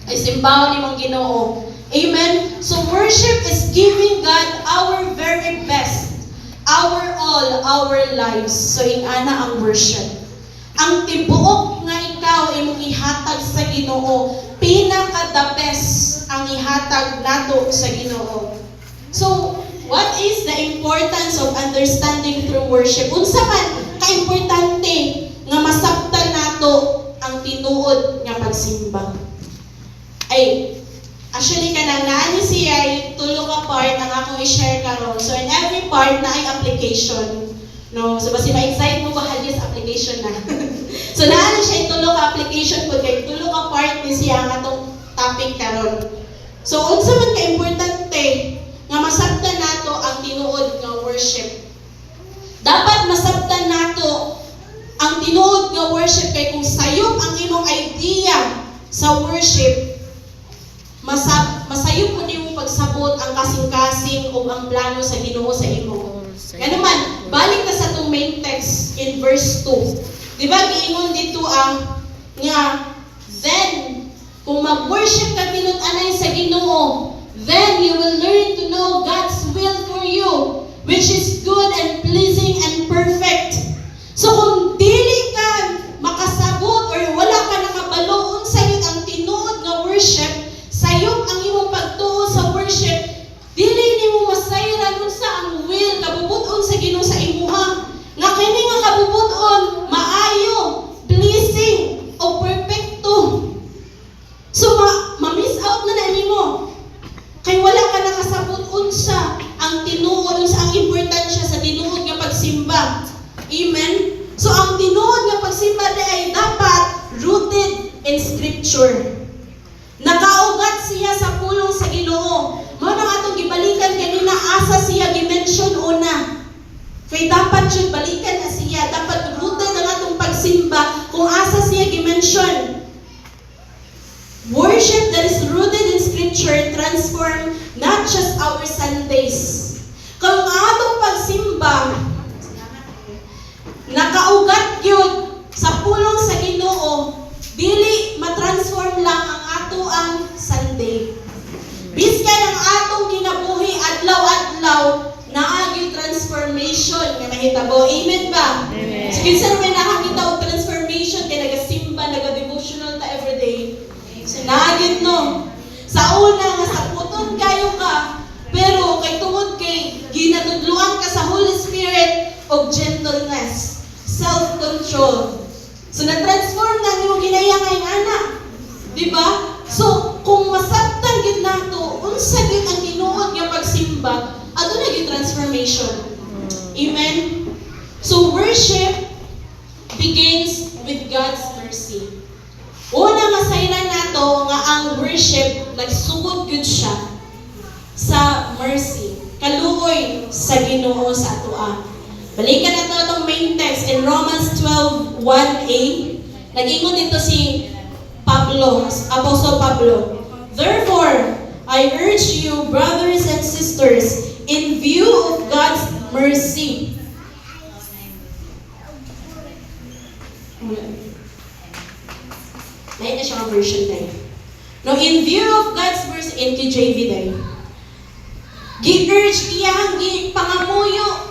ay simbahan ni mong Ginoo. Amen? So worship is giving God our very best, our all, our lives. So ingana ang worship. Ang tibuok nga ikaw imong ihatag sa Ginoo, pinaka the best ang ihatag nato sa Ginoo. So what is the importance of understanding through worship? Unsa man ka-importante nga masabtan nato ang tinuod nga pagsimba? Ay, actually kanang naani siya tulo ka part ang akong i-share karon. So in every part na ay application. No, so basi ma-excite mo ba halis application na. So naani siya tulo ka application pud kay tulo ka part ni siya ang atong topic karon. So unsa man ka importante nga masabtan nato ang tinuod nga worship. Dapat masabtan nato ang tinuod nga worship kay kung sayop ang imong idea sa worship, masayop po nimo pagsabot ang kasing-kasing o ang plano sa Ginoo sa imo. Nga naman, balik na sa itong main text in verse 2. Di ba, giingon dito ang nga, then, kung mag-worship ka tinut-anay sa Ginoo, then you will learn to know God's will for you, which is good and pleasing and perfect. So kung dili ka makasabot or wala ka nakabaloon sa iyo ang tinuod nga worship, sayop ang imong pagtuo sa worship, dili nimo masayran unsa ang will kabubuton sa Ginoo sa imuha. Nga kini nga kabubuton maayo, pleasing o perfecto. So ma-miss out na nimo. Kay wala ka nakasabot unsa ang tinuod, unsa ang importansya sa tinuod nga pagsimba. Amen? So ang tinuod nga pagsimba ay dapat rooted in Scripture. Nakaugat siya sa pulong sa Ginoo. Mao nang atong gibalikan kanina asa siya gi-mention una. Kay dapat jud balikan na siya, dapat rooted ang atong pagsimba kung asa siya gi-mention. Worship that is rooted in Scripture transform not just our Sundays. Kung atong pagsimba nakaugat yun sa pulong sa Ginoo, dili matransform lang ang ato ang Sunday. Biskan ang atong kinabuhi adlaw-adlaw naagi transformation nga mahitabo. Amen ba? Amen. So kinsa may nakakita og transformation kay nagasimba, naga-devotional ta everyday. So naagid no. Sa una nga sa puton kayo ka, pero kay tungod kay ginatudluan ka sa Holy Spirit og gentleness, self-control. So na-transform na nimo ginaya kay anak. Di ba? So kung masabtan gid nato unsa gid ang tinuod nga pagsimba, aduna gid transformation. Amen. So worship begins with God's mercy. Una masayran nato nga ang worship nagsugod gud siya sa mercy, kaluoy sa Ginoo sa atoa. Balikan nato atong main text in Romans 12:1a. Nag-ingon dito si Pablo, Apostle Pablo. Therefore, I urge you, brothers and sisters, in view of God's mercy. Lain na siya ang version tayo. No, in view of God's mercy, in KJV tayo. Gi-urge iyang pangamuyo